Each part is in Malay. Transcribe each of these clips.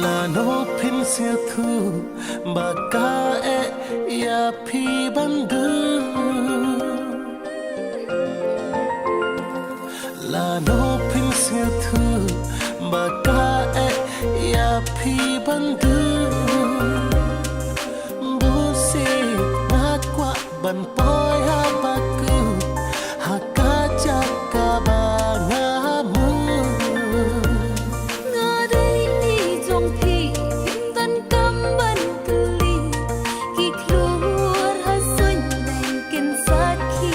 लानो फिन से थू बाका ए या फी बंदू लानो फिन से थू बाका ए या फी बंदू बुसे nakwa ban poya baku hakaja kabangamu ngadai ni jong phi dan kam ban kli ki kluar hasun dan kin sakhi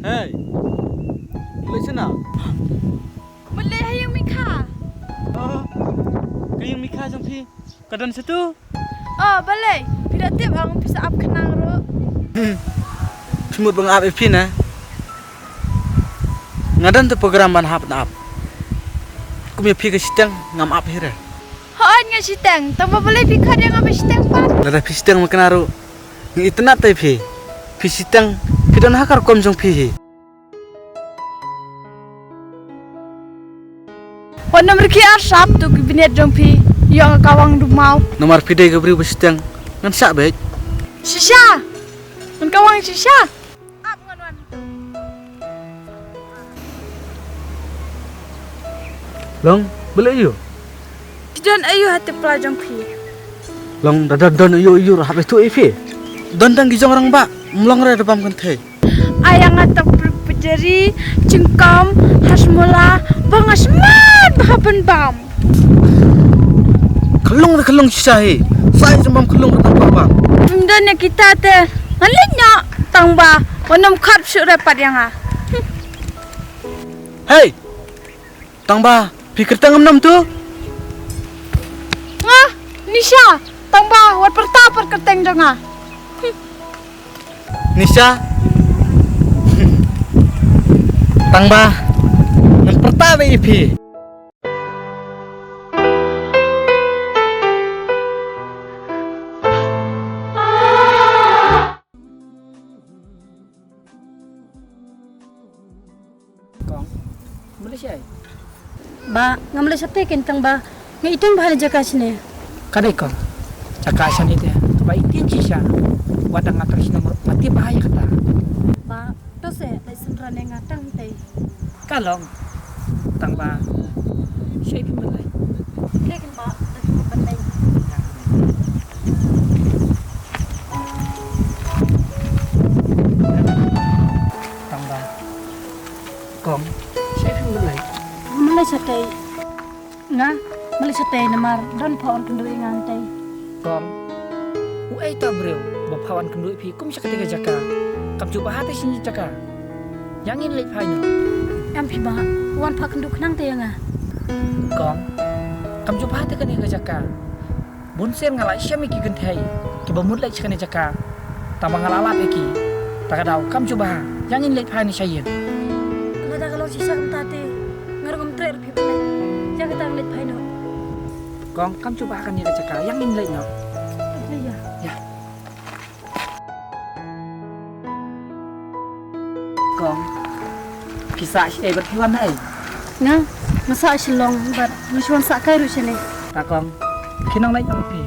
Hey, listen now. Mulai hayang mikha. Kayong Mika jang pi kadan situ. Oh, balai. Pira tip ang bisa ap kenang ro. Semut bang ap pi na. Ngadan tu program ban hap na ap. Kumi pi ke sitang ngam ap hira. Hoan nga sitang, tamba balai pikha dia ngam sitang pa. Lada pi sitang makan aru. Ni itna tai pi. Pi sitang pi don hakar kom jang pi hi. Wan nomor ki asap tu ki binet jong phi. Yang kawang du mau. Nomor pi dai gabri besitang ngan sak baik. Shisha. Ngan kawang shisha. Ap ngan wan. Long, boleh you? Kidan ayu hati pelajang phi. Long don you hap itu ifi. Don dang gijong orang ba. Mlong ra dapam kan thai. Ayang atak berpejari, cengkam, hasmula, bangasman, bahapan bam. Kalung sisa hi. Sai jambam kalung ra dapam ba. Pemdanya kita te, ngalinya tangba, wanam khat syuk repat yang ha. Hey. Tang ba, pikir tangam nam tu. Ngah, Nisha, tangba, wat pertapar keteng janga. Nisha. Tang ba. Ngan pertama ipi. Kong, Malaysia. Ba, nga Malaysia te kentang ba, nga itong bahal jaka sini. Kadai kong, cakasan itu. Ba itin sisa. Wadang ngatas nomor mati bahaya kata. Ba, tose ay sunrane nga tang te. Kalong, tang ba. Siya malay. Lekin ba, daging pandai. Tang ba. Kong, siya malay. Malaysia te. Nga, Malaysia te namar don paon kendu ingan te. Kong, uai tak beriu. Bapawan kendui pi kum siya ketiga jaka. Kap coba hati sini jaka. Yang ini lep hanya. Am pi ba, wan pa kendu kenang te nga. Kong, kam coba hati kan yang jaka. Bunsen ngalai siya miki gentai. Kiba mut lek siya jaka. Tambah ngalalap iki. Tak ada kam coba. Yang ini lep hanya saya. Ngada kalau sisa kenta te. Ngarong trer pi pa. Jaga tang let pai no. Kong, kam coba akan yang jaka. Yang ini lep no. Iya. Ya. Kong, kisah si berhewan ay. Nga, masa silong bat misuan sak kai ru sini. Tak kong, kinang lek no pi.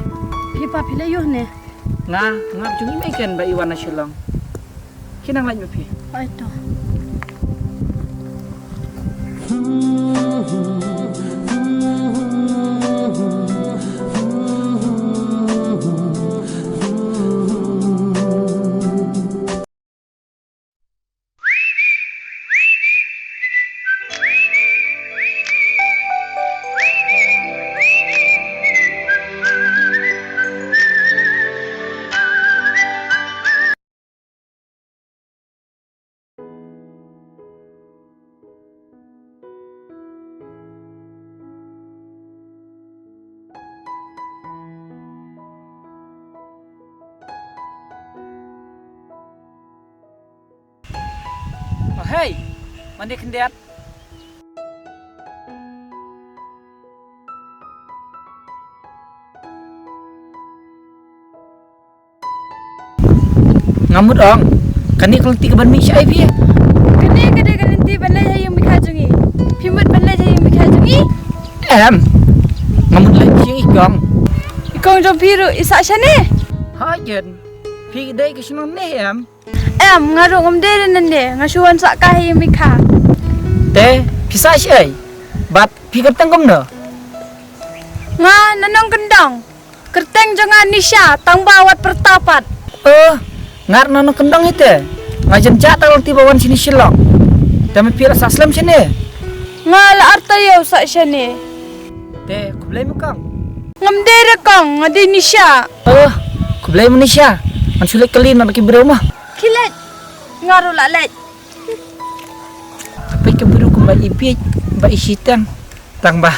Pi pa pi layuh ne. Nga cungi meken ba iwan na silong. Kinang lek no pi. Ai to. Oh hey, mandi kendiat. Ngamut ong, kani kalau tiga ban mi syai pi. Ni kadai kalinti balai hayang mikajungi. Pimut balai hayang mikajungi. Em, ngamun lai siang ikong. Ikong jom piru isak syane. Hajen, pi dai ke sino ne em. Ngaru ngam dere nande ngasuan sak ka hayang mika. Te, pisa syai. Bat pi ketang kom no. Nga nanong kendang. Kerteng jangan Nisha tang bawat pertapat. Ngar nano kendang ite. Ngajen jata lang tibawan sini silong. Tapi pira saslam sini. Nga la artayo sak syane. Te, kublay mo kang. Ngam dere kang ngadi Nisha. Kublay mo ni siya. Ang sulit kali na nakibraw mo. Kilat. Ngaru lalat. Kapay kaburo kung ba ipit, ba isitan. Tang ba?